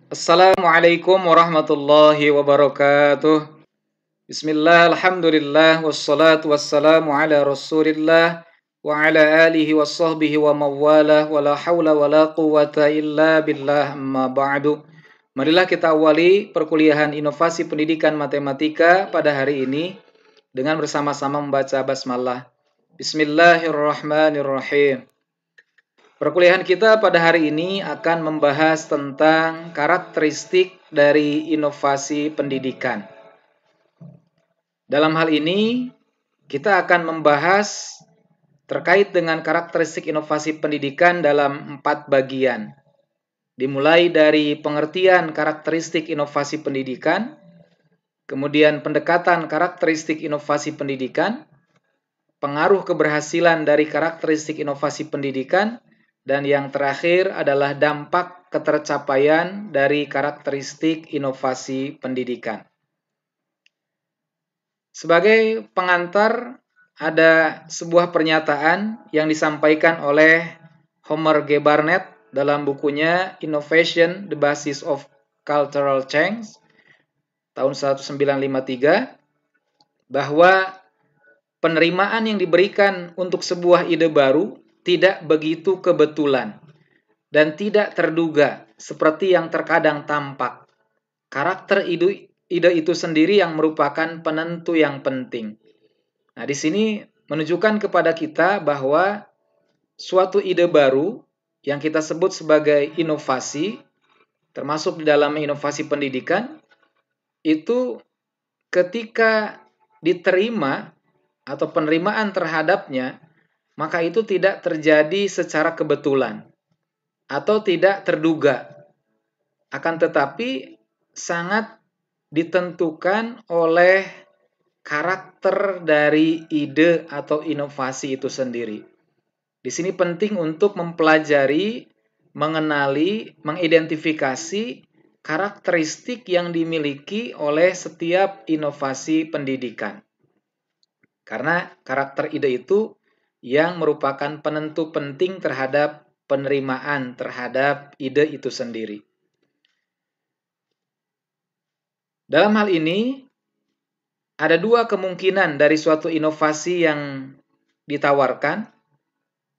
Assalamualaikum warahmatullahi wabarakatuh. Bismillah, alhamdulillah, wassalatu wassalamu ala rasulillah wa ala alihi wa sahbihi wa mawalah wa la hawla wa la quwata illa billah amma ba'du. Marilah kita awali perkuliahan inovasi pendidikan matematika pada hari ini dengan bersama-sama membaca basmalah. Bismillahirrahmanirrahim. Perkuliahan kita pada hari ini akan membahas tentang karakteristik dari inovasi pendidikan. Dalam hal ini, kita akan membahas terkait dengan karakteristik inovasi pendidikan dalam 4 bagian. Dimulai dari pengertian karakteristik inovasi pendidikan, kemudian pendekatan karakteristik inovasi pendidikan, pengaruh keberhasilan dari karakteristik inovasi pendidikan, dan yang terakhir adalah dampak ketercapaian dari karakteristik inovasi pendidikan. Sebagai pengantar, ada sebuah pernyataan yang disampaikan oleh Homer G. Barnett dalam bukunya Innovation, The Basis of Cultural Change tahun 1953, bahwa penerimaan yang diberikan untuk sebuah ide baru tidak begitu kebetulan dan tidak terduga seperti yang terkadang tampak. Karakter ide itu sendiri yang merupakan penentu yang penting. Nah, di sini menunjukkan kepada kita bahwa suatu ide baru yang kita sebut sebagai inovasi, termasuk di dalam inovasi pendidikan, itu ketika diterima atau penerimaan terhadapnya, maka itu tidak terjadi secara kebetulan atau tidak terduga. Akan tetapi sangat ditentukan oleh karakter dari ide atau inovasi itu sendiri. Di sini penting untuk mempelajari, mengenali, mengidentifikasi karakteristik yang dimiliki oleh setiap inovasi pendidikan. Karena karakter ide itu yang merupakan penentu penting terhadap penerimaan terhadap ide itu sendiri. Dalam hal ini, ada 2 kemungkinan dari suatu inovasi yang ditawarkan.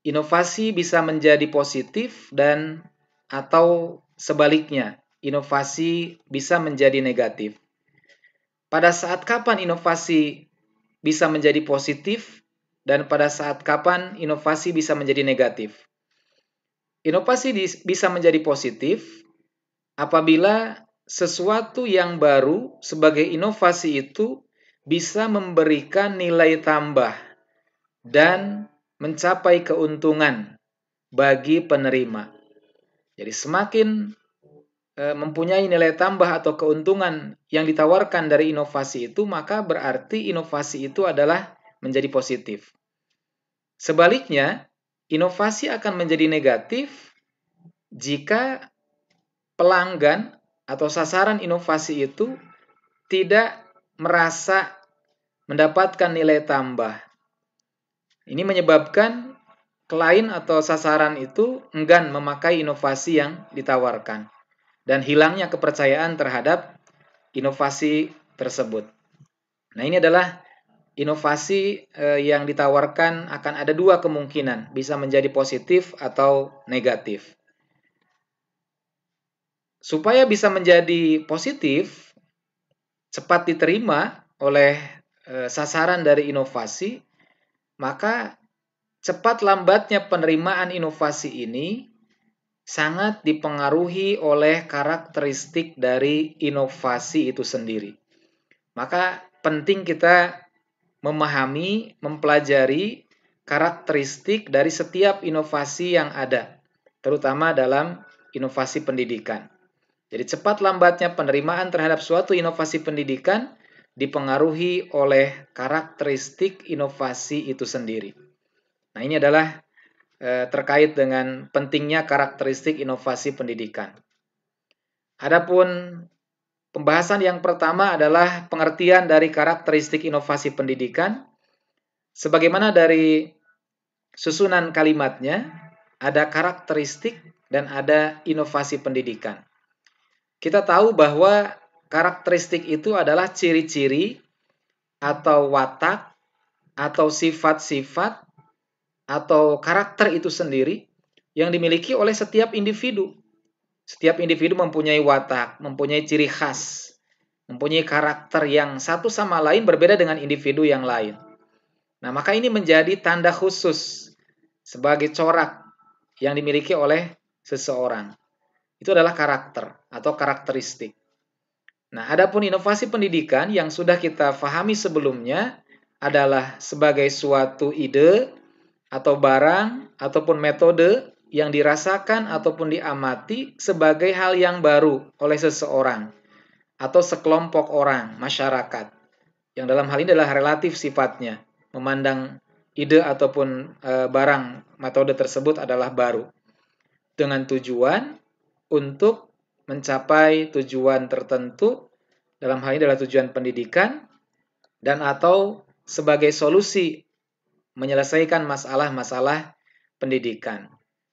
Inovasi bisa menjadi positif dan atau sebaliknya, inovasi bisa menjadi negatif. Pada saat kapan inovasi bisa menjadi positif dan pada saat kapan inovasi bisa menjadi negatif? Inovasi bisa menjadi positif apabila sesuatu yang baru sebagai inovasi itu bisa memberikan nilai tambah dan mencapai keuntungan bagi penerima. Jadi semakin mempunyai nilai tambah atau keuntungan yang ditawarkan dari inovasi itu, maka berarti inovasi itu adalah menjadi positif. Sebaliknya, inovasi akan menjadi negatif jika pelanggan atau sasaran inovasi itu tidak merasa mendapatkan nilai tambah. Ini menyebabkan klien atau sasaran itu enggan memakai inovasi yang ditawarkan dan hilangnya kepercayaan terhadap inovasi tersebut. Nah, ini adalah inovasi yang ditawarkan akan ada 2 kemungkinan, bisa menjadi positif atau negatif. Supaya bisa menjadi positif, cepat diterima oleh sasaran dari inovasi, maka cepat lambatnya penerimaan inovasi ini sangat dipengaruhi oleh karakteristik dari inovasi itu sendiri. Maka penting kita memahami, mempelajari karakteristik dari setiap inovasi yang ada, terutama dalam inovasi pendidikan. Jadi cepat lambatnya penerimaan terhadap suatu inovasi pendidikan dipengaruhi oleh karakteristik inovasi itu sendiri. Nah, ini adalah terkait dengan pentingnya karakteristik inovasi pendidikan. Adapun pembahasan yang pertama adalah pengertian dari karakteristik inovasi pendidikan. Sebagaimana dari susunan kalimatnya, ada karakteristik dan ada inovasi pendidikan. kita tahu bahwa karakteristik itu adalah ciri-ciri atau watak atau sifat-sifat atau karakter itu sendiri yang dimiliki oleh setiap individu. Setiap individu mempunyai watak, mempunyai ciri khas, mempunyai karakter yang satu sama lain berbeda dengan individu yang lain. Nah, maka ini menjadi tanda khusus sebagai corak yang dimiliki oleh seseorang. Itu adalah karakter atau karakteristik. Nah, adapun inovasi pendidikan yang sudah kita pahami sebelumnya adalah sebagai suatu ide atau barang ataupun metode yang dirasakan ataupun diamati sebagai hal yang baru oleh seseorang atau sekelompok orang, masyarakat. Yang dalam hal ini adalah relatif sifatnya, memandang ide ataupun barang metode tersebut adalah baru dengan tujuan untuk mencapai tujuan tertentu, dalam hal ini adalah tujuan pendidikan, dan atau sebagai solusi menyelesaikan masalah-masalah pendidikan.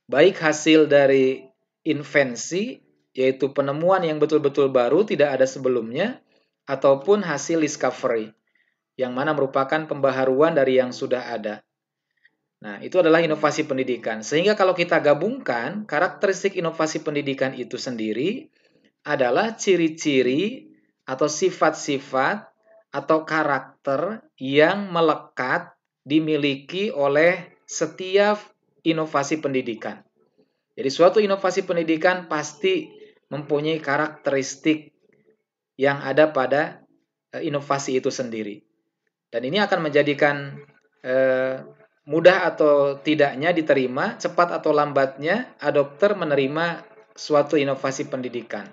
Baik hasil dari invensi, yaitu penemuan yang betul-betul baru, tidak ada sebelumnya, ataupun hasil discovery, yang mana merupakan pembaharuan dari yang sudah ada. Nah, itu adalah inovasi pendidikan. Sehingga kalau kita gabungkan, karakteristik inovasi pendidikan itu sendiri adalah ciri-ciri atau sifat-sifat atau karakter yang melekat dimiliki oleh setiap inovasi pendidikan. Jadi suatu inovasi pendidikan pasti mempunyai karakteristik yang ada pada inovasi itu sendiri. Dan ini akan menjadikan mudah atau tidaknya diterima, cepat atau lambatnya adopter menerima suatu inovasi pendidikan.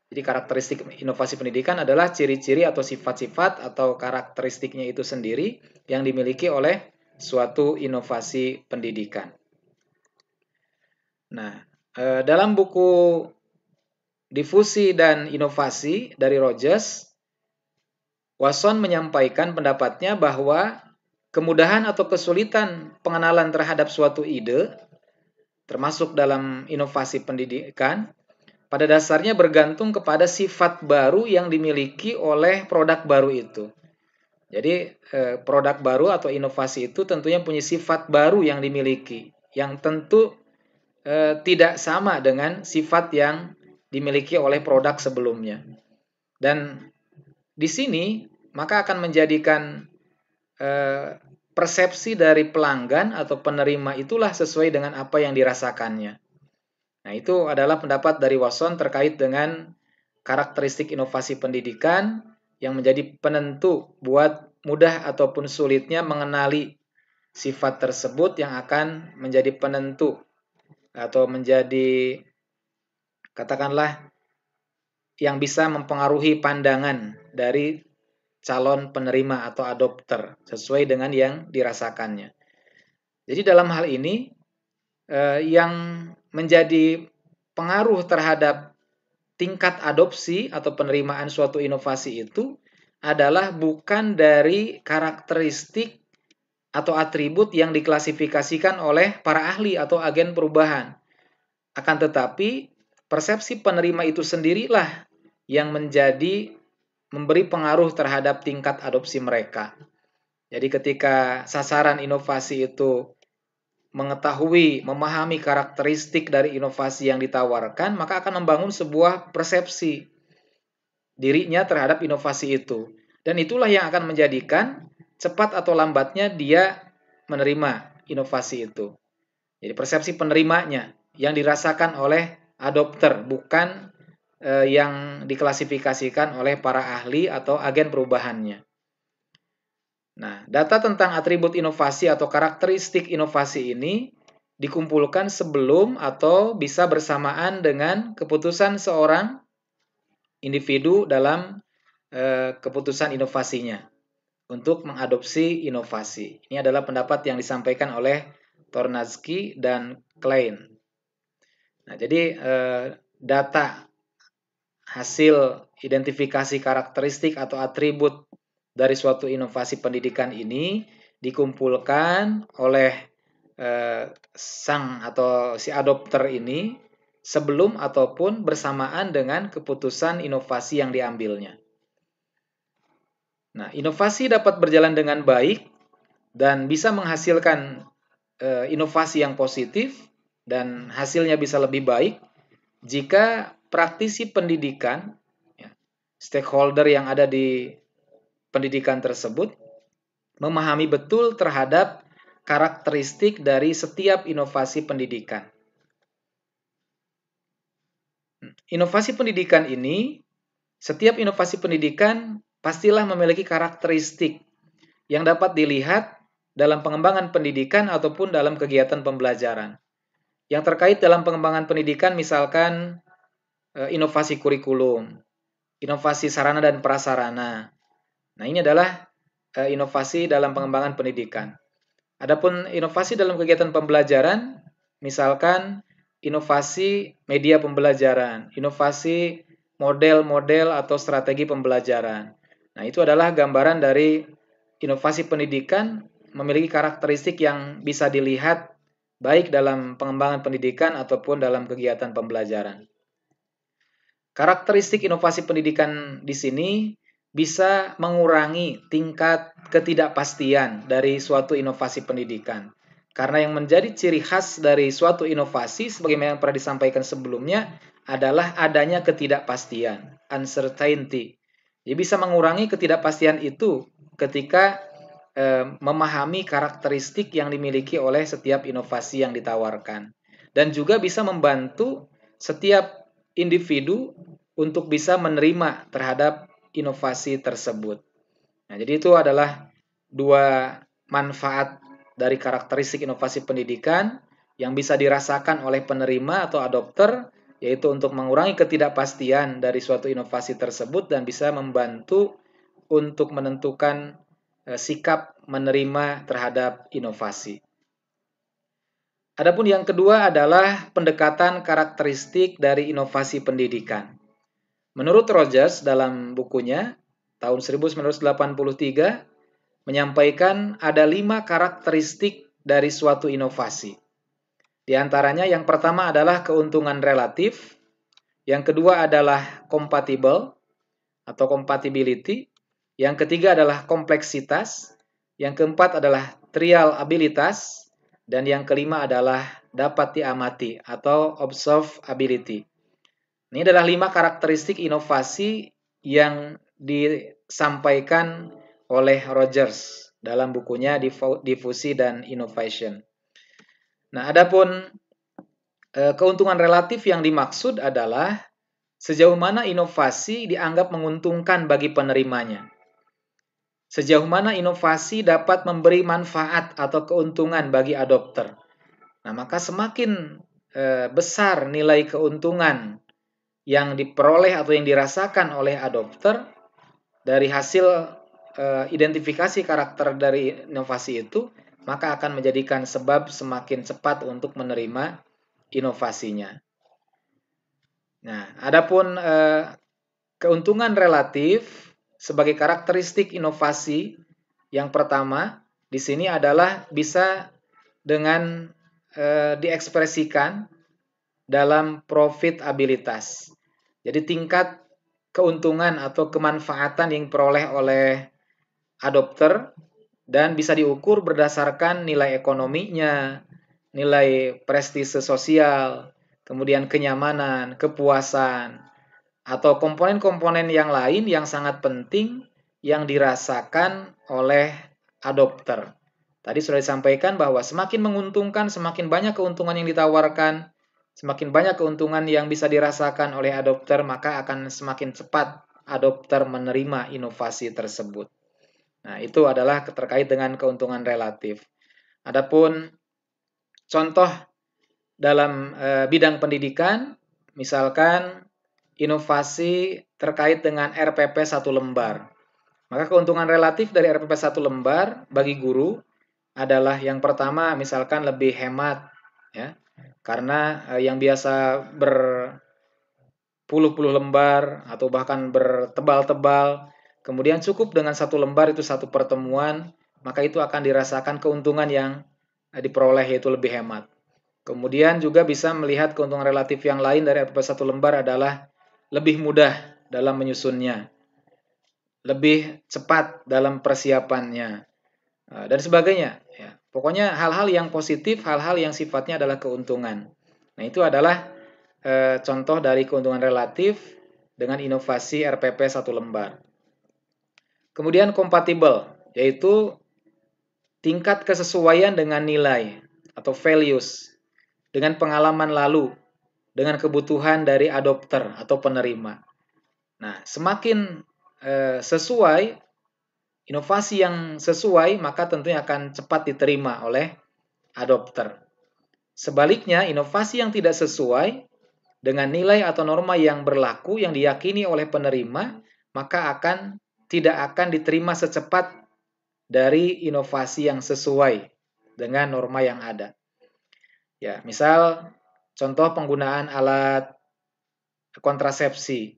Jadi karakteristik inovasi pendidikan adalah ciri-ciri atau sifat-sifat atau karakteristiknya itu sendiri yang dimiliki oleh suatu inovasi pendidikan. Nah, dalam buku Difusi dan Inovasi dari Rogers, Wasson menyampaikan pendapatnya bahwa kemudahan atau kesulitan pengenalan terhadap suatu ide, termasuk dalam inovasi pendidikan, pada dasarnya bergantung kepada sifat baru yang dimiliki oleh produk baru itu. Jadi produk baru atau inovasi itu tentunya punya sifat baru yang dimiliki, yang tentu tidak sama dengan sifat yang dimiliki oleh produk sebelumnya. Dan di sini maka akan menjadikan persepsi dari pelanggan atau penerima itulah sesuai dengan apa yang dirasakannya. Nah, itu adalah pendapat dari Wasson terkait dengan karakteristik inovasi pendidikan yang menjadi penentu buat mudah ataupun sulitnya mengenali sifat tersebut yang akan menjadi penentu atau menjadi katakanlah yang bisa mempengaruhi pandangan dari calon penerima atau adopter sesuai dengan yang dirasakannya. Jadi dalam hal ini yang menjadi pengaruh terhadap tingkat adopsi atau penerimaan suatu inovasi itu adalah bukan dari karakteristik atau atribut yang diklasifikasikan oleh para ahli atau agen perubahan. Akan tetapi, persepsi penerima itu sendirilah yang menjadi memberi pengaruh terhadap tingkat adopsi mereka. Jadi ketika sasaran inovasi itu mengetahui, memahami karakteristik dari inovasi yang ditawarkan, maka akan membangun sebuah persepsi dirinya terhadap inovasi itu. Dan itulah yang akan menjadikan cepat atau lambatnya dia menerima inovasi itu. Jadi persepsi penerimanya yang dirasakan oleh adopter, bukan yang diklasifikasikan oleh para ahli atau agen perubahannya. Nah, data tentang atribut inovasi atau karakteristik inovasi ini dikumpulkan sebelum atau bisa bersamaan dengan keputusan seorang individu dalam keputusan inovasinya untuk mengadopsi inovasi. Ini adalah pendapat yang disampaikan oleh Tornadzki dan Klein. Nah, jadi data hasil identifikasi karakteristik atau atribut dari suatu inovasi pendidikan ini dikumpulkan oleh sang atau si adopter ini sebelum ataupun bersamaan dengan keputusan inovasi yang diambilnya. Nah, inovasi dapat berjalan dengan baik dan bisa menghasilkan inovasi yang positif dan hasilnya bisa lebih baik jika praktisi pendidikan, ya, stakeholder yang ada di pendidikan tersebut memahami betul terhadap karakteristik dari setiap inovasi pendidikan. Inovasi pendidikan ini, setiap inovasi pendidikan pastilah memiliki karakteristik yang dapat dilihat dalam pengembangan pendidikan ataupun dalam kegiatan pembelajaran. Yang terkait dalam pengembangan pendidikan misalkan inovasi kurikulum, inovasi sarana dan prasarana. Nah, ini adalah inovasi dalam pengembangan pendidikan. Adapun inovasi dalam kegiatan pembelajaran, misalkan inovasi media pembelajaran, inovasi model-model atau strategi pembelajaran. Nah, itu adalah gambaran dari inovasi pendidikan memiliki karakteristik yang bisa dilihat baik dalam pengembangan pendidikan ataupun dalam kegiatan pembelajaran. Karakteristik inovasi pendidikan di sini bisa mengurangi tingkat ketidakpastian dari suatu inovasi pendidikan. Karena yang menjadi ciri khas dari suatu inovasi, sebagaimana yang pernah disampaikan sebelumnya, adalah adanya ketidakpastian, uncertainty. Jadi bisa mengurangi ketidakpastian itu ketika memahami karakteristik yang dimiliki oleh setiap inovasi yang ditawarkan. Dan juga bisa membantu setiap individu untuk bisa menerima terhadap inovasi tersebut. Nah, jadi itu adalah dua manfaat dari karakteristik inovasi pendidikan yang bisa dirasakan oleh penerima atau adopter, yaitu untuk mengurangi ketidakpastian dari suatu inovasi tersebut dan bisa membantu untuk menentukan sikap menerima terhadap inovasi. Adapun yang kedua adalah pendekatan karakteristik dari inovasi pendidikan. Menurut Rogers dalam bukunya tahun 1983 menyampaikan ada 5 karakteristik dari suatu inovasi. Di antaranya yang pertama adalah keuntungan relatif, yang kedua adalah compatible atau compatibility, yang ketiga adalah kompleksitas, yang keempat adalah trial abilitas, dan yang kelima adalah dapat diamati atau observability. Ini adalah 5 karakteristik inovasi yang disampaikan oleh Rogers dalam bukunya Diffusi dan Innovation. Nah, adapun keuntungan relatif yang dimaksud adalah sejauh mana inovasi dianggap menguntungkan bagi penerimanya. Sejauh mana inovasi dapat memberi manfaat atau keuntungan bagi adopter. Nah, maka semakin besar nilai keuntungan yang diperoleh atau yang dirasakan oleh adopter dari hasil identifikasi karakter dari inovasi itu, maka akan menjadikan sebab semakin cepat untuk menerima inovasinya. Nah, adapun keuntungan relatif sebagai karakteristik inovasi yang pertama di sini adalah bisa dengan diekspresikan dalam profitabilitas. Jadi tingkat keuntungan atau kemanfaatan yang diperoleh oleh adopter dan bisa diukur berdasarkan nilai ekonominya, nilai prestise sosial, kemudian kenyamanan, kepuasan, atau komponen-komponen yang lain yang sangat penting yang dirasakan oleh adopter. Tadi sudah disampaikan bahwa semakin menguntungkan, semakin banyak keuntungan yang ditawarkan, semakin banyak keuntungan yang bisa dirasakan oleh adopter, maka akan semakin cepat adopter menerima inovasi tersebut. Nah, itu adalah terkait dengan keuntungan relatif. Adapun contoh dalam bidang pendidikan, misalkan inovasi terkait dengan RPP 1 lembar. Maka keuntungan relatif dari RPP 1 lembar bagi guru adalah yang pertama misalkan lebih hemat, ya, karena yang biasa berpuluh-puluh lembar atau bahkan bertebal-tebal, kemudian cukup dengan 1 lembar itu 1 pertemuan, maka itu akan dirasakan keuntungan yang diperoleh yaitu lebih hemat. Kemudian juga bisa melihat keuntungan relatif yang lain dari RPP 1 lembar adalah lebih mudah dalam menyusunnya, lebih cepat dalam persiapannya, dan sebagainya. Ya. Pokoknya hal-hal yang positif, hal-hal yang sifatnya adalah keuntungan. Nah, itu adalah contoh dari keuntungan relatif dengan inovasi RPP 1 lembar. Kemudian kompatibel, yaitu tingkat kesesuaian dengan nilai atau values, dengan pengalaman lalu, dengan kebutuhan dari adopter atau penerima. Nah, semakin sesuai, inovasi yang sesuai, maka tentunya akan cepat diterima oleh adopter. Sebaliknya, inovasi yang tidak sesuai dengan nilai atau norma yang berlaku yang diyakini oleh penerima, maka tidak akan diterima secepat dari inovasi yang sesuai dengan norma yang ada. Ya, misal contoh penggunaan alat kontrasepsi.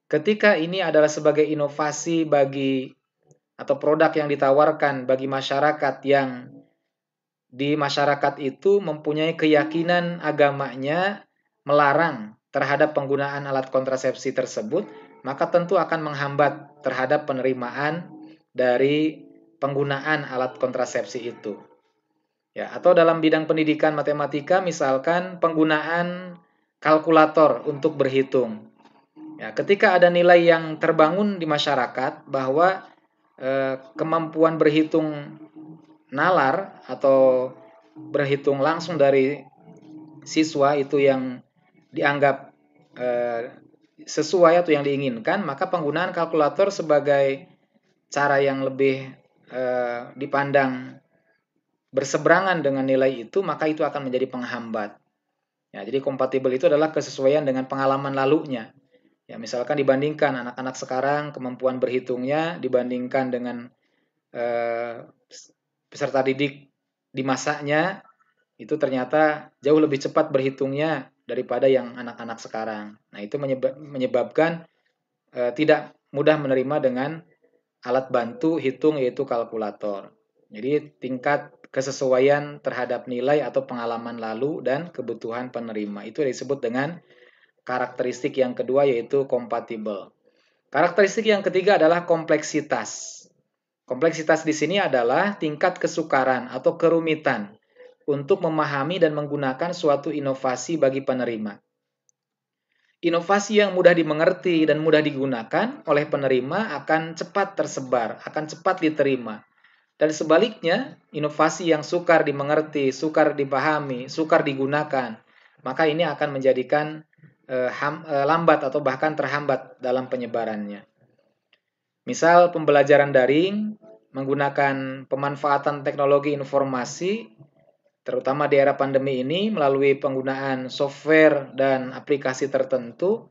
Ketika ini adalah sebagai inovasi bagi atau produk yang ditawarkan bagi masyarakat yang di masyarakat itu mempunyai keyakinan agamanya melarang terhadap penggunaan alat kontrasepsi tersebut, maka tentu akan menghambat terhadap penerimaan dari penggunaan alat kontrasepsi itu. Ya, atau dalam bidang pendidikan matematika misalkan penggunaan kalkulator untuk berhitung. Ya, ketika ada nilai yang terbangun di masyarakat bahwa kemampuan berhitung nalar atau berhitung langsung dari siswa itu yang dianggap sesuai atau yang diinginkan, maka penggunaan kalkulator sebagai cara yang lebih dipandang berseberangan dengan nilai itu, maka itu akan menjadi penghambat. Ya, jadi kompatibel itu adalah kesesuaian dengan pengalaman lalunya. Ya, misalkan dibandingkan anak-anak sekarang kemampuan berhitungnya dibandingkan dengan peserta didik di masanya, itu ternyata jauh lebih cepat berhitungnya daripada yang anak-anak sekarang. Nah, itu menyebabkan tidak mudah menerima dengan alat bantu hitung yaitu kalkulator. Jadi tingkat kesesuaian terhadap nilai atau pengalaman lalu dan kebutuhan penerima. Itu disebut dengan karakteristik yang kedua yaitu kompatibel. Karakteristik yang ketiga adalah kompleksitas. Kompleksitas di sini adalah tingkat kesukaran atau kerumitan untuk memahami dan menggunakan suatu inovasi bagi penerima. Inovasi yang mudah dimengerti dan mudah digunakan oleh penerima akan cepat tersebar, akan cepat diterima. Dan sebaliknya, inovasi yang sukar dimengerti, sukar dipahami, sukar digunakan, maka ini akan menjadikan lambat atau bahkan terhambat dalam penyebarannya. Misal pembelajaran daring menggunakan pemanfaatan teknologi informasi, terutama di era pandemi ini melalui penggunaan software dan aplikasi tertentu,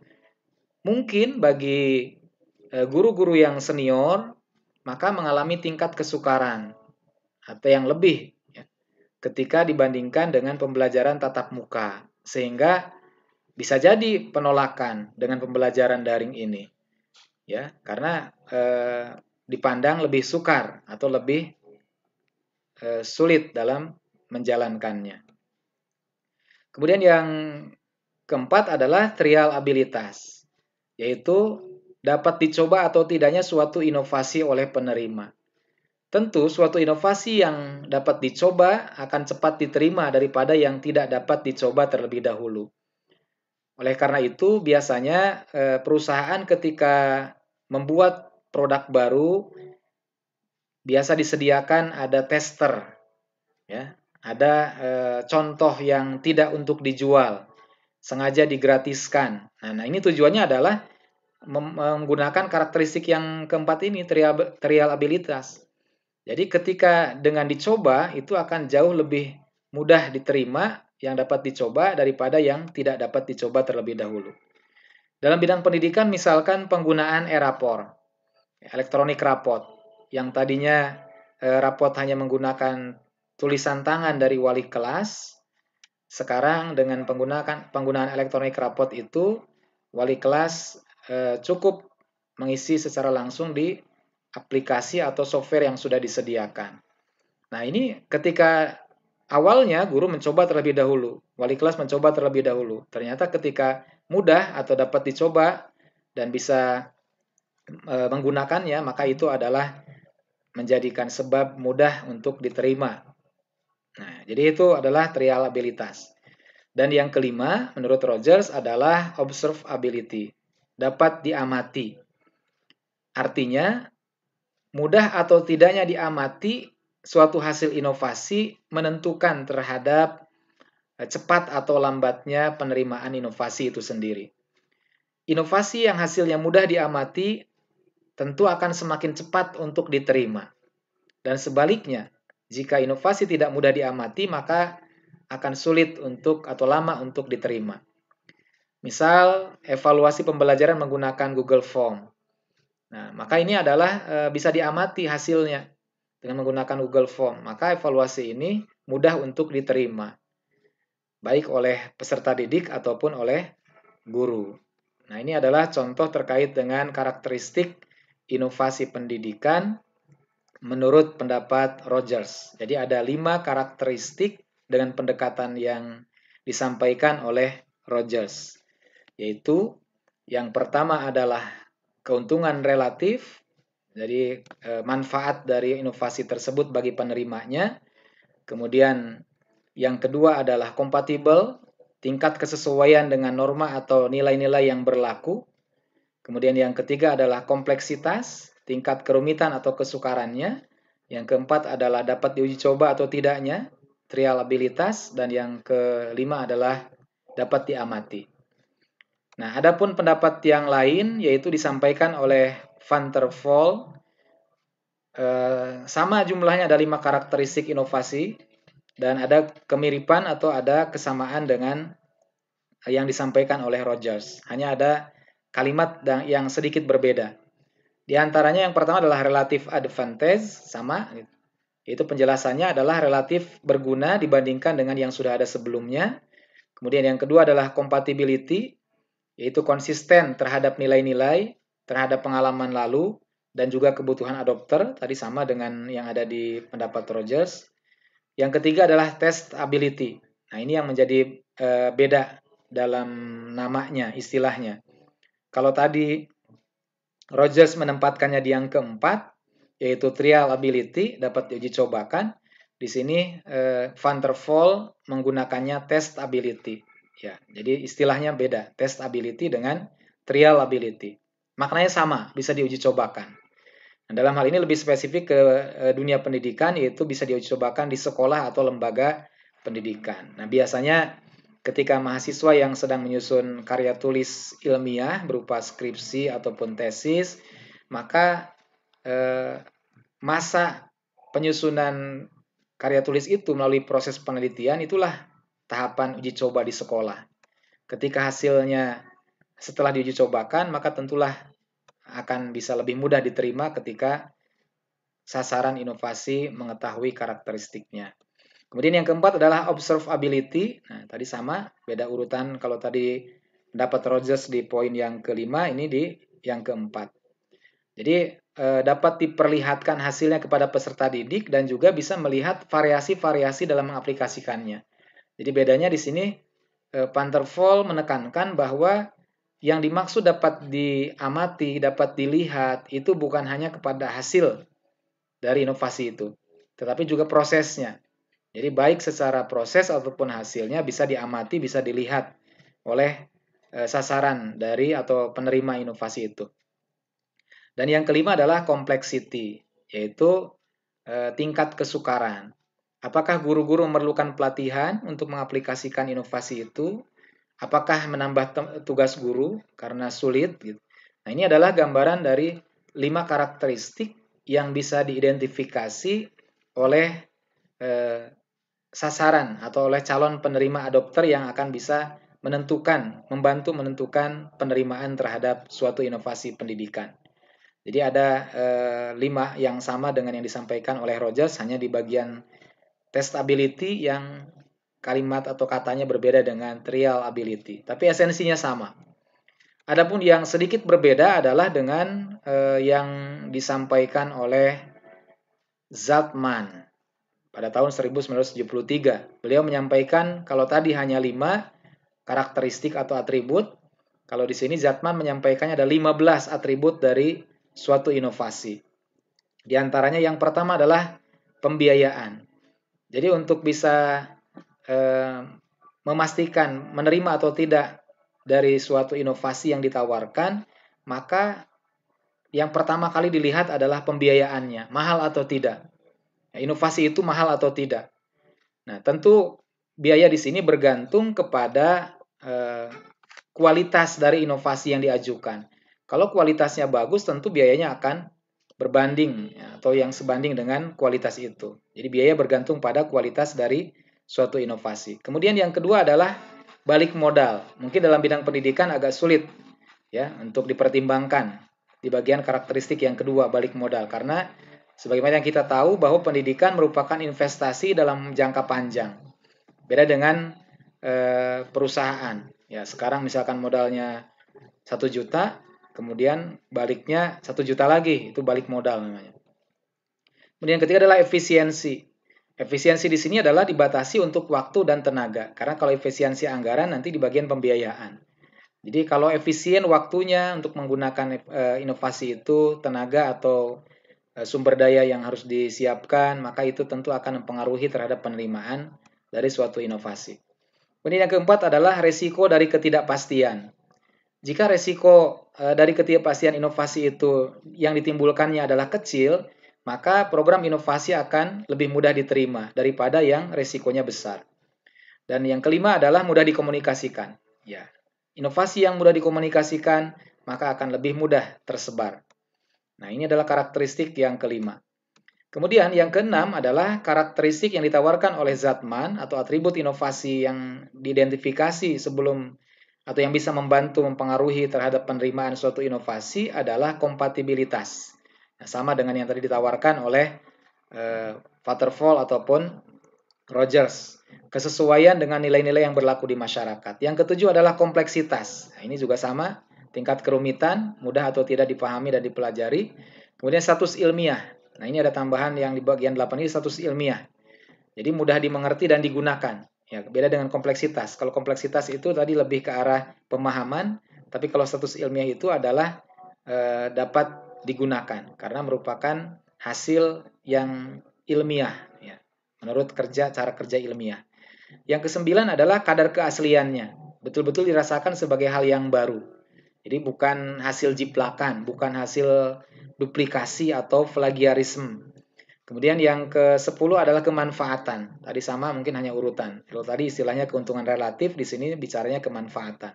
mungkin bagi guru-guru yang senior, maka mengalami tingkat kesukaran atau yang lebih ya, ketika dibandingkan dengan pembelajaran tatap muka, sehingga bisa jadi penolakan dengan pembelajaran daring ini, ya, karena dipandang lebih sukar atau lebih sulit dalam menjalankannya. Kemudian yang keempat adalah trial abilitas, yaitu dapat dicoba atau tidaknya suatu inovasi oleh penerima. Tentu suatu inovasi yang dapat dicoba akan cepat diterima daripada yang tidak dapat dicoba terlebih dahulu. Oleh karena itu, biasanya perusahaan ketika membuat produk baru, biasa disediakan ada tester, ya, ada contoh yang tidak untuk dijual, sengaja digratiskan. Nah, ini tujuannya adalah menggunakan karakteristik yang keempat ini, trial abilitas. Jadi ketika dengan dicoba itu akan jauh lebih mudah diterima yang dapat dicoba daripada yang tidak dapat dicoba terlebih dahulu. Dalam bidang pendidikan misalkan penggunaan e-rapor, elektronik rapot, yang tadinya rapot hanya menggunakan tulisan tangan dari wali kelas, sekarang dengan penggunaan elektronik rapot itu wali kelas cukup mengisi secara langsung di aplikasi atau software yang sudah disediakan. Nah, ini ketika awalnya guru mencoba terlebih dahulu, wali kelas mencoba terlebih dahulu. Ternyata ketika mudah atau dapat dicoba dan bisa menggunakannya, maka itu adalah menjadikan sebab mudah untuk diterima. Nah, jadi itu adalah trialabilitas. Dan yang kelima, menurut Rogers adalah observability, dapat diamati. Artinya, mudah atau tidaknya diamati suatu hasil inovasi menentukan terhadap cepat atau lambatnya penerimaan inovasi itu sendiri. Inovasi yang hasilnya mudah diamati tentu akan semakin cepat untuk diterima. Dan sebaliknya, jika inovasi tidak mudah diamati, maka akan sulit untuk atau lama untuk diterima. Misal, evaluasi pembelajaran menggunakan Google Form. Nah, maka ini adalah bisa diamati hasilnya dengan menggunakan Google Form. Maka evaluasi ini mudah untuk diterima, baik oleh peserta didik ataupun oleh guru. Nah, ini adalah contoh terkait dengan karakteristik inovasi pendidikan menurut pendapat Rogers. Jadi ada 5 karakteristik dengan pendekatan yang disampaikan oleh Rogers. Yaitu yang pertama adalah keuntungan relatif, jadi manfaat dari inovasi tersebut bagi penerimanya. Kemudian yang kedua adalah kompatibel, tingkat kesesuaian dengan norma atau nilai-nilai yang berlaku. Kemudian yang ketiga adalah kompleksitas, tingkat kerumitan atau kesukarannya. Yang keempat adalah dapat diuji coba atau tidaknya, trialabilitas. Dan yang kelima adalah dapat diamati. Nah, adapun pendapat yang lain yaitu disampaikan oleh Van der Vol. Sama jumlahnya, ada 5 karakteristik inovasi dan ada kemiripan atau ada kesamaan dengan yang disampaikan oleh Rogers. Hanya ada kalimat yang sedikit berbeda. Di antaranya yang pertama adalah relative advantage, sama. Itu penjelasannya adalah relatif berguna dibandingkan dengan yang sudah ada sebelumnya. Kemudian yang kedua adalah compatibility, yaitu konsisten terhadap nilai-nilai, terhadap pengalaman lalu, dan juga kebutuhan adopter, tadi sama dengan yang ada di pendapat Rogers. Yang ketiga adalah testability. Nah, ini yang menjadi beda dalam namanya, istilahnya. Kalau tadi Rogers menempatkannya di yang keempat, yaitu trialability, dapat diuji cobakan. Di sini Van der Vol menggunakannya testability. Ya, jadi istilahnya beda, testability dengan trialability. Maknanya sama, bisa diuji cobakan. Nah, dalam hal ini lebih spesifik ke dunia pendidikan, yaitu bisa diuji cobakan di sekolah atau lembaga pendidikan. Nah, biasanya ketika mahasiswa yang sedang menyusun karya tulis ilmiah berupa skripsi ataupun tesis, maka masa penyusunan karya tulis itu melalui proses penelitian itulah tahapan uji coba di sekolah. Ketika hasilnya setelah diuji cobakan, maka tentulah akan bisa lebih mudah diterima ketika sasaran inovasi mengetahui karakteristiknya. Kemudian yang keempat adalah observability. Nah, tadi sama, beda urutan. Kalau tadi dapat Rogers di poin yang kelima, ini di yang keempat. Jadi dapat diperlihatkan hasilnya kepada peserta didik dan juga bisa melihat variasi-variasi dalam mengaplikasikannya. Jadi bedanya di sini Van der Vol menekankan bahwa yang dimaksud dapat diamati, dapat dilihat, itu bukan hanya kepada hasil dari inovasi itu, tetapi juga prosesnya. Jadi baik secara proses ataupun hasilnya bisa diamati, bisa dilihat oleh sasaran dari atau penerima inovasi itu. Dan yang kelima adalah complexity, yaitu tingkat kesukaran. Apakah guru-guru memerlukan pelatihan untuk mengaplikasikan inovasi itu? Apakah menambah tugas guru karena sulit? Gitu. Nah, ini adalah gambaran dari 5 karakteristik yang bisa diidentifikasi oleh sasaran atau oleh calon penerima adopter yang akan bisa membantu menentukan penerimaan terhadap suatu inovasi pendidikan. Jadi ada 5 yang sama dengan yang disampaikan oleh Rogers, hanya di bagian testability yang kalimat atau katanya berbeda dengan trial ability, tapi esensinya sama. Adapun yang sedikit berbeda adalah dengan yang disampaikan oleh Zaltman. pada tahun 1973. Beliau menyampaikan kalau tadi hanya 5 karakteristik atau atribut, kalau di sini Zatman menyampaikannya ada 15 atribut dari suatu inovasi. Di antaranya yang pertama adalah pembiayaan. Jadi untuk bisa memastikan menerima atau tidak dari suatu inovasi yang ditawarkan, maka yang pertama kali dilihat adalah pembiayaannya, mahal atau tidak. Inovasi itu mahal atau tidak. Nah, tentu biaya di sini bergantung kepada kualitas dari inovasi yang diajukan. Kalau kualitasnya bagus, tentu biayanya akan berbanding atau yang sebanding dengan kualitas itu. Jadi biaya bergantung pada kualitas dari suatu inovasi. Kemudian yang kedua adalah balik modal. Mungkin dalam bidang pendidikan agak sulit ya untuk dipertimbangkan di bagian karakteristik yang kedua, balik modal, karena sebagaimana yang kita tahu bahwa pendidikan merupakan investasi dalam jangka panjang. Beda dengan perusahaan. Ya, sekarang misalkan modalnya 1 juta, kemudian baliknya 1 juta lagi, itu balik modal namanya. Kemudian yang ketiga adalah efisiensi. Efisiensi di sini adalah dibatasi untuk waktu dan tenaga, karena kalau efisiensi anggaran nanti di bagian pembiayaan. Jadi kalau efisien waktunya untuk menggunakan inovasi itu, tenaga atau sumber daya yang harus disiapkan, maka itu tentu akan mempengaruhi terhadap penerimaan dari suatu inovasi. Kemudian yang keempat adalah resiko dari ketidakpastian. Jika resiko dari ketidakpastian inovasi itu yang ditimbulkannya adalah kecil, maka program inovasi akan lebih mudah diterima daripada yang resikonya besar. Dan yang kelima adalah mudah dikomunikasikan. Ya, inovasi yang mudah dikomunikasikan maka akan lebih mudah tersebar. Nah, ini adalah karakteristik yang kelima. Kemudian yang keenam adalah karakteristik yang ditawarkan oleh Zatman atau atribut inovasi yang diidentifikasi sebelum atau yang bisa membantu mempengaruhi terhadap penerimaan suatu inovasi adalah kompatibilitas. Nah, sama dengan yang tadi ditawarkan oleh Waterfall ataupun Rogers. Kesesuaian dengan nilai-nilai yang berlaku di masyarakat. Yang ketujuh adalah kompleksitas. Nah, ini juga sama, tingkat kerumitan, mudah atau tidak dipahami dan dipelajari. Kemudian status ilmiah. Nah, ini ada tambahan yang di bagian 8 ini, status ilmiah. Jadi mudah dimengerti dan digunakan. Ya, beda dengan kompleksitas. Kalau kompleksitas itu tadi lebih ke arah pemahaman, tapi kalau status ilmiah itu adalah dapat digunakan karena merupakan hasil yang ilmiah ya, menurut cara kerja ilmiah. Yang kesembilan adalah kadar keasliannya. Betul-betul dirasakan sebagai hal yang baru. Jadi bukan hasil jiplakan, bukan hasil duplikasi atau plagiarisme. Kemudian yang ke-10 adalah kemanfaatan. Tadi sama mungkin hanya urutan. Kalau tadi istilahnya keuntungan relatif, di sini bicaranya kemanfaatan.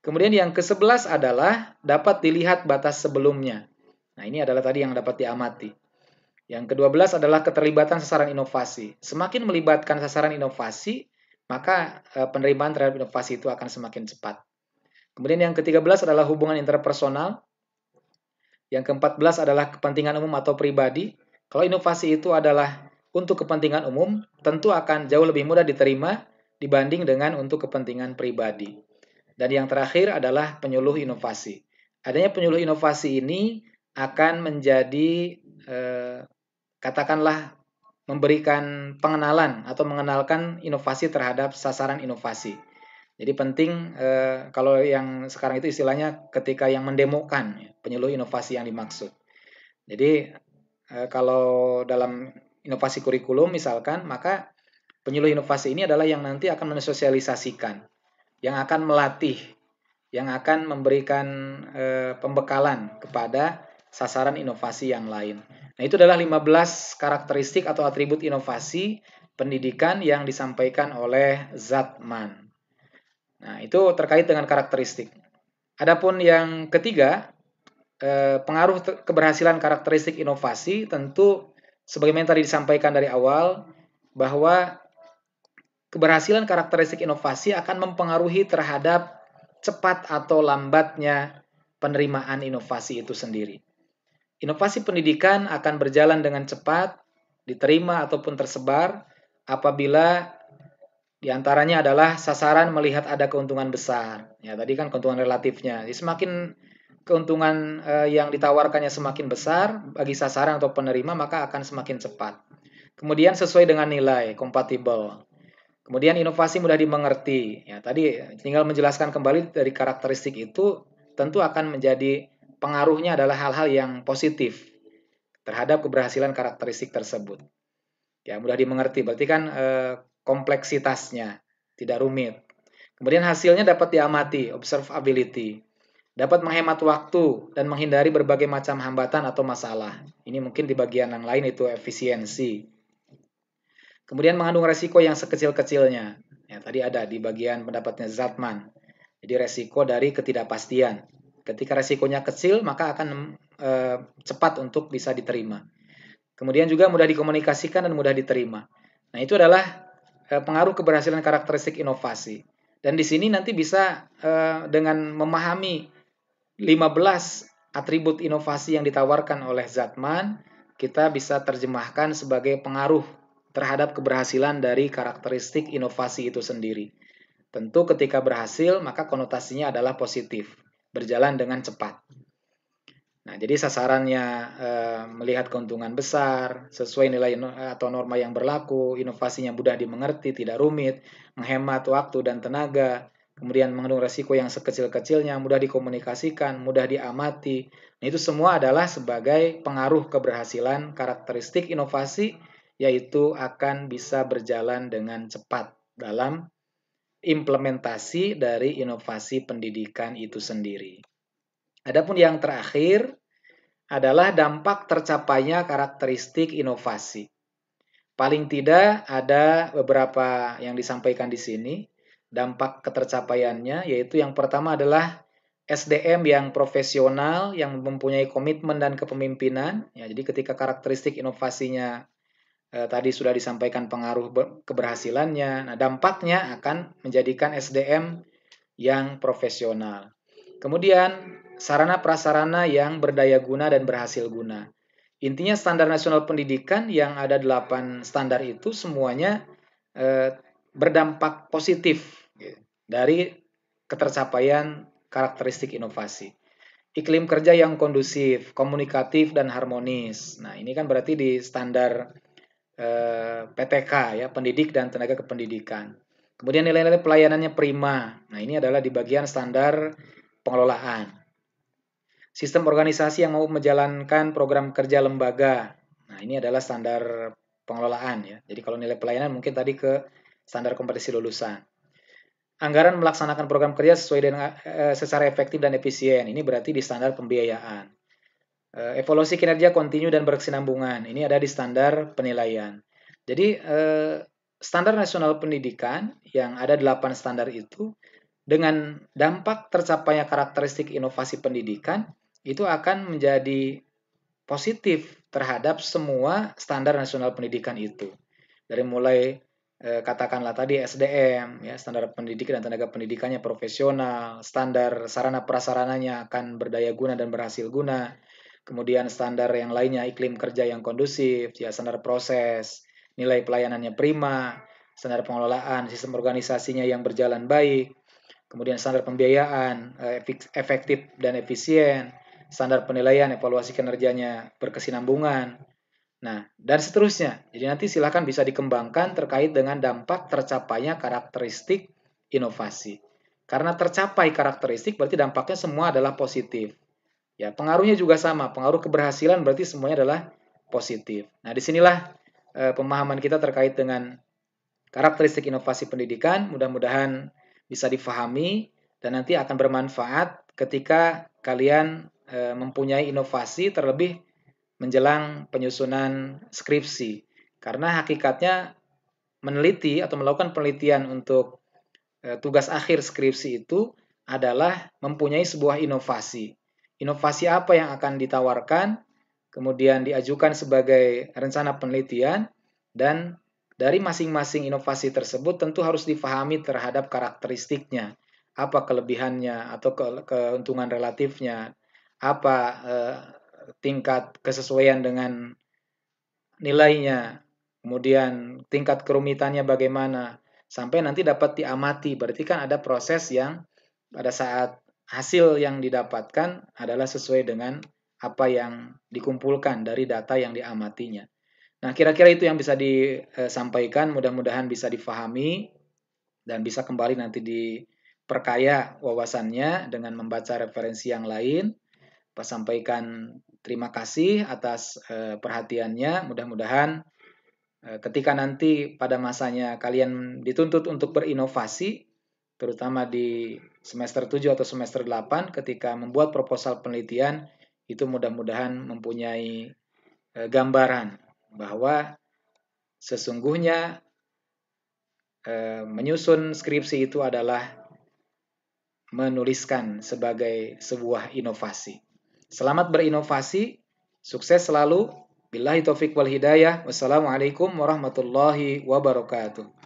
Kemudian yang ke-11 adalah dapat dilihat batas sebelumnya. Nah, ini adalah tadi yang dapat diamati. Yang ke-12 adalah keterlibatan sasaran inovasi. Semakin melibatkan sasaran inovasi, maka penerimaan terhadap inovasi itu akan semakin cepat. Kemudian yang ke-13 adalah hubungan interpersonal. Yang ke-14 adalah kepentingan umum atau pribadi. Kalau inovasi itu adalah untuk kepentingan umum, tentu akan jauh lebih mudah diterima dibanding dengan untuk kepentingan pribadi. Dan yang terakhir adalah penyuluh inovasi. Adanya penyuluh inovasi ini akan menjadi katakanlah memberikan pengenalan atau mengenalkan inovasi terhadap sasaran inovasi. Jadi penting kalau yang sekarang itu istilahnya ketika yang mendemokan penyuluh inovasi yang dimaksud. Jadi kalau dalam inovasi kurikulum misalkan, maka penyuluh inovasi ini adalah yang nanti akan mensosialisasikan, yang akan melatih, yang akan memberikan pembekalan kepada sasaran inovasi yang lain. Nah, itu adalah 15 karakteristik atau atribut inovasi pendidikan yang disampaikan oleh Zatman. Nah, itu terkait dengan karakteristik. Adapun yang ketiga, pengaruh keberhasilan karakteristik inovasi tentu sebagaimana tadi disampaikan dari awal bahwa keberhasilan karakteristik inovasi akan mempengaruhi terhadap cepat atau lambatnya penerimaan inovasi itu sendiri. Inovasi pendidikan akan berjalan dengan cepat, diterima ataupun tersebar apabila diantaranya adalah sasaran melihat ada keuntungan besar. Ya, tadi kan keuntungan relatifnya. Jadi semakin keuntungan yang ditawarkannya semakin besar bagi sasaran atau penerima, maka akan semakin cepat. Kemudian sesuai dengan nilai, kompatibel. Kemudian inovasi mudah dimengerti. Ya, tadi tinggal menjelaskan kembali dari karakteristik itu tentu akan menjadi pengaruhnya adalah hal-hal yang positif terhadap keberhasilan karakteristik tersebut. Ya, mudah dimengerti. Berarti kan kompleksitasnya tidak rumit. Kemudian hasilnya dapat diamati, observability. Dapat menghemat waktu dan menghindari berbagai macam hambatan atau masalah. Ini mungkin di bagian yang lain itu efisiensi. Kemudian mengandung resiko yang sekecil-kecilnya. Ya, tadi ada di bagian pendapatnya Zatman. Jadi resiko dari ketidakpastian. Ketika resikonya kecil, maka akan cepat untuk bisa diterima. Kemudian juga mudah dikomunikasikan dan mudah diterima. Nah, itu adalah pengaruh keberhasilan karakteristik inovasi. Dan di sini nanti bisa dengan memahami 15 atribut inovasi yang ditawarkan oleh Zatman, kita bisa terjemahkan sebagai pengaruh terhadap keberhasilan dari karakteristik inovasi itu sendiri. Tentu ketika berhasil, maka konotasinya adalah positif, berjalan dengan cepat. Nah, jadi sasarannya melihat keuntungan besar, sesuai nilai atau norma yang berlaku, inovasinya mudah dimengerti, tidak rumit, menghemat waktu dan tenaga, kemudian mengandung resiko yang sekecil-kecilnya, mudah dikomunikasikan, mudah diamati. Nah, itu semua adalah sebagai pengaruh keberhasilan karakteristik inovasi, yaitu akan bisa berjalan dengan cepat dalam implementasi dari inovasi pendidikan itu sendiri. Adapun yang terakhir adalah dampak tercapainya karakteristik inovasi. Paling tidak ada beberapa yang disampaikan di sini, dampak ketercapaiannya, yaitu yang pertama adalah SDM yang profesional, yang mempunyai komitmen dan kepemimpinan. Ya, jadi ketika karakteristik inovasinya tadi sudah disampaikan pengaruh keberhasilannya, nah dampaknya akan menjadikan SDM yang profesional. Kemudian sarana prasarana yang berdaya guna dan berhasil guna. Intinya standar nasional pendidikan yang ada 8 standar itu semuanya berdampak positif dari ketercapaian karakteristik inovasi. Iklim kerja yang kondusif, komunikatif dan harmonis. Nah, ini kan berarti di standar PTK ya, pendidik dan tenaga kependidikan. Kemudian nilai-nilai pelayanannya prima. Nah, ini adalah di bagian standar pengelolaan. Sistem organisasi yang mau menjalankan program kerja lembaga. Nah, ini adalah standar pengelolaan ya. Jadi kalau nilai pelayanan mungkin tadi ke standar kompetensi lulusan. Anggaran melaksanakan program kerja sesuai dengan secara efektif dan efisien. Ini berarti di standar pembiayaan. Evaluasi kinerja kontinu dan berkesinambungan. Ini ada di standar penilaian. Jadi standar nasional pendidikan yang ada 8 standar itu dengan dampak tercapainya karakteristik inovasi pendidikan itu akan menjadi positif terhadap semua standar nasional pendidikan itu. Dari mulai katakanlah tadi SDM, ya, standar pendidikan dan tenaga pendidikannya profesional, standar sarana prasarananya akan berdaya guna dan berhasil guna, kemudian standar yang lainnya iklim kerja yang kondusif, ya, standar proses, nilai pelayanannya prima, standar pengelolaan, sistem organisasinya yang berjalan baik, kemudian standar pembiayaan efektif dan efisien, standar penilaian evaluasi kinerjanya berkesinambungan. Nah, dan seterusnya. Jadi nanti silakan bisa dikembangkan terkait dengan dampak tercapainya karakteristik inovasi. Karena tercapai karakteristik berarti dampaknya semua adalah positif. Ya, pengaruhnya juga sama. Pengaruh keberhasilan berarti semuanya adalah positif. Nah, disinilah pemahaman kita terkait dengan karakteristik inovasi pendidikan. Mudah-mudahan bisa difahami dan nanti akan bermanfaat ketika kalian mempunyai inovasi terlebih menjelang penyusunan skripsi. Karena hakikatnya meneliti atau melakukan penelitian untuk tugas akhir skripsi itu adalah mempunyai sebuah inovasi. Inovasi apa yang akan ditawarkan, kemudian diajukan sebagai rencana penelitian, dan dari masing-masing inovasi tersebut tentu harus difahami terhadap karakteristiknya, apa kelebihannya atau keuntungan relatifnya, apa tingkat kesesuaian dengan nilainya, kemudian tingkat kerumitannya bagaimana, sampai nanti dapat diamati. Berarti kan ada proses yang pada saat hasil yang didapatkan adalah sesuai dengan apa yang dikumpulkan dari data yang diamatinya. Nah, kira-kira itu yang bisa disampaikan, mudah-mudahan bisa difahami dan bisa kembali nanti diperkaya wawasannya dengan membaca referensi yang lain. Pak sampaikan terima kasih atas perhatiannya. Mudah-mudahan ketika nanti pada masanya kalian dituntut untuk berinovasi, terutama di semester 7 atau semester 8 ketika membuat proposal penelitian, itu mudah-mudahan mempunyai gambaran bahwa sesungguhnya menyusun skripsi itu adalah menuliskan sebagai sebuah inovasi. Selamat berinovasi, sukses selalu. Billahi taufik wal hidayah. Wassalamualaikum warahmatullahi wabarakatuh.